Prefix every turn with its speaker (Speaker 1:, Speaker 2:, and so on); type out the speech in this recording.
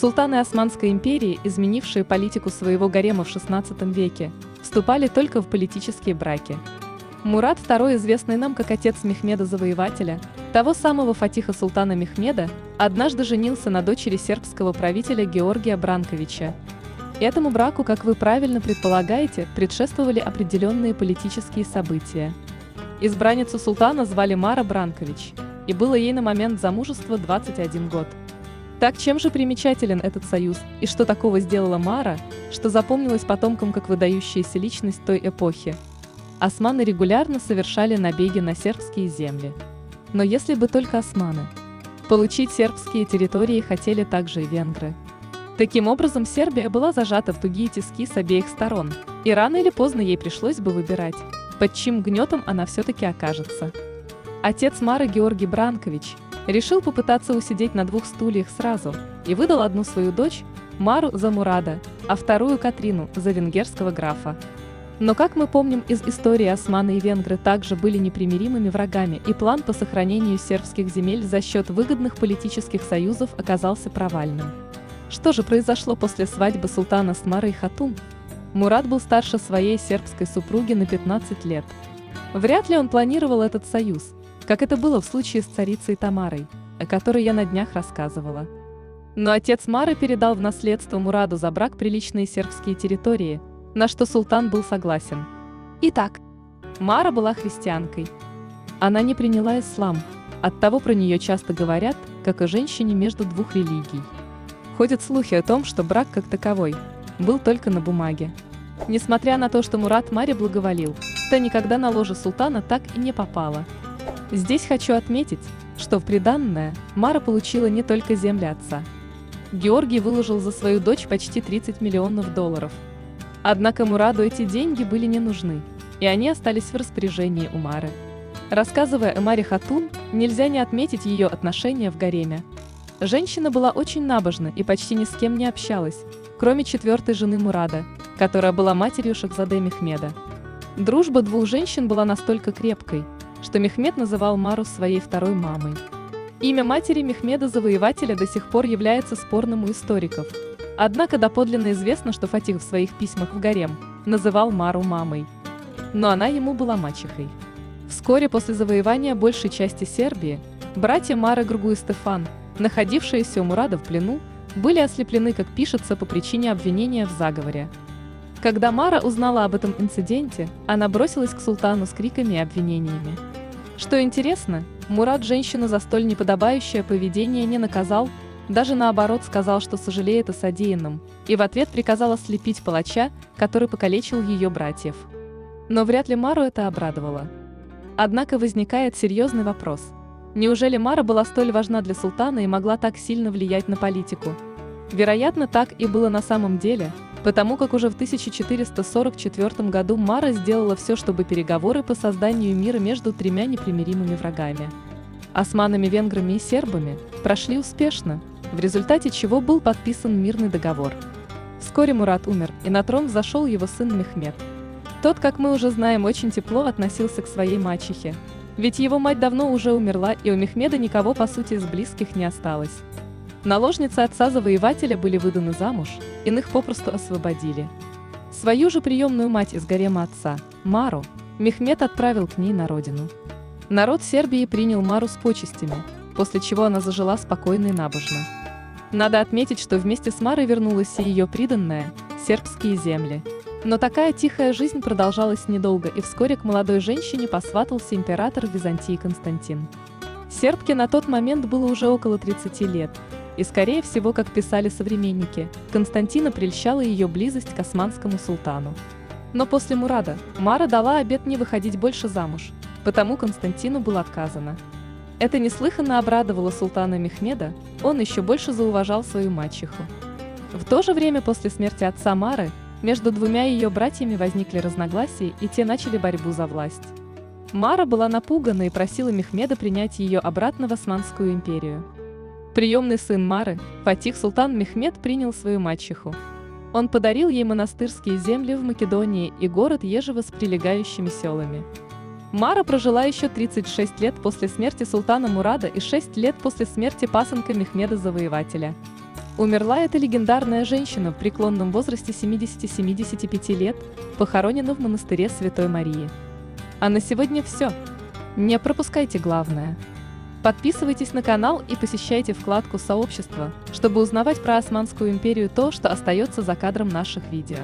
Speaker 1: Султаны Османской империи, изменившие политику своего гарема в XVI веке, вступали только в политические браки. Мурад II, известный нам как отец Мехмеда Завоевателя, того самого Фатиха Султана Мехмеда, однажды женился на дочери сербского правителя Георгия Бранковича. Этому браку, как вы правильно предполагаете, предшествовали определенные политические события. Избранницу султана звали Мара Бранкович, и было ей на момент замужества 21 год. Так чем же примечателен этот союз, и что такого сделала Мара, что запомнилось потомкам как выдающаяся личность той эпохи? Османы регулярно совершали набеги на сербские земли. Но если бы только османы. Получить сербские территории хотели также и венгры. Таким образом, Сербия была зажата в тугие тиски с обеих сторон, и рано или поздно ей пришлось бы выбирать, под чьим гнетом она все-таки окажется. Отец Мары Георгий Бранкович решил попытаться усидеть на двух стульях сразу и выдал одну свою дочь, Мару, за Мурада, а вторую Катрину за венгерского графа. Но, как мы помним из истории, османы и венгры также были непримиримыми врагами, и план по сохранению сербских земель за счет выгодных политических союзов оказался провальным. Что же произошло после свадьбы султана с Марой Хатун? Мурад был старше своей сербской супруги на 15 лет. Вряд ли он планировал этот союз, как это было в случае с царицей Тамарой, о которой я на днях рассказывала. Но отец Мары передал в наследство Мураду за брак приличные сербские территории, на что султан был согласен. Итак, Мара была христианкой. Она не приняла ислам, оттого про нее часто говорят, как о женщине между двух религий. Ходят слухи о том, что брак как таковой был только на бумаге. Несмотря на то, что Мурад Маре благоволил, та никогда на ложе султана так и не попала. Здесь хочу отметить, что в приданное Мара получила не только земли отца. Георгий выложил за свою дочь почти $30 миллионов. Однако Мураду эти деньги были не нужны, и они остались в распоряжении у Мары. Рассказывая о Маре Хатун, нельзя не отметить ее отношения в гареме. Женщина была очень набожна и почти ни с кем не общалась, кроме четвертой жены Мурада, которая была матерью Шахзаде Мехмеда. Дружба двух женщин была настолько крепкой, что Мехмед называл Мару своей второй мамой. Имя матери Мехмеда Завоевателя до сих пор является спорным у историков. Однако доподлинно известно, что Фатих в своих письмах в гарем называл Мару мамой. Но она ему была мачехой. Вскоре после завоевания большей части Сербии, братья Мара Гругу и Стефан, находившиеся у Мурада в плену, были ослеплены, как пишется, по причине обвинения в заговоре. Когда Мара узнала об этом инциденте, она бросилась к султану с криками и обвинениями. Что интересно, Мурад женщину за столь неподобающее поведение не наказал, даже наоборот сказал, что сожалеет о содеянном, и в ответ приказал ослепить палача, который покалечил ее братьев. Но вряд ли Мару это обрадовало. Однако возникает серьезный вопрос. Неужели Мара была столь важна для султана и могла так сильно влиять на политику? Вероятно, так и было на самом деле, потому как уже в 1444 году Мара сделала все, чтобы переговоры по созданию мира между тремя непримиримыми врагами – османами, венграми и сербами – прошли успешно, в результате чего был подписан мирный договор. Вскоре Мурад умер, и на трон взошел его сын Мехмед. Тот, как мы уже знаем, очень тепло относился к своей мачехе, ведь его мать давно уже умерла, и у Мехмеда никого по сути из близких не осталось. Наложницы отца Завоевателя были выданы замуж, иных попросту освободили. Свою же приемную мать из гарема отца, Мару, Мехмед отправил к ней на родину. Народ Сербии принял Мару с почестями, после чего она зажила спокойно и набожно. Надо отметить, что вместе с Марой вернулась и ее приданная – сербские земли. Но такая тихая жизнь продолжалась недолго, и вскоре к молодой женщине посватался император Византии Константин. Сербке на тот момент было уже около 30 лет, и, скорее всего, как писали современники, Константина прельщала ее близость к османскому султану. Но после Мурада Мара дала обет не выходить больше замуж, потому Константину было отказано. Это неслыханно обрадовало султана Мехмеда, он еще больше зауважал свою мачеху. В то же время после смерти отца Мары между двумя ее братьями возникли разногласия, и те начали борьбу за власть. Мара была напугана и просила Мехмеда принять ее обратно в Османскую империю. Приемный сын Мары, Фатих Султан Мехмед, принял свою мачеху. Он подарил ей монастырские земли в Македонии и город Ежево с прилегающими селами. Мара прожила еще 36 лет после смерти султана Мурада и 6 лет после смерти пасынка Мехмеда Завоевателя. Умерла эта легендарная женщина в преклонном возрасте 70-75 лет, похоронена в монастыре Святой Марии. А на сегодня все. Не пропускайте главное. Подписывайтесь на канал и посещайте вкладку «Сообщество», чтобы узнавать про Османскую империю то, что остается за кадром наших видео.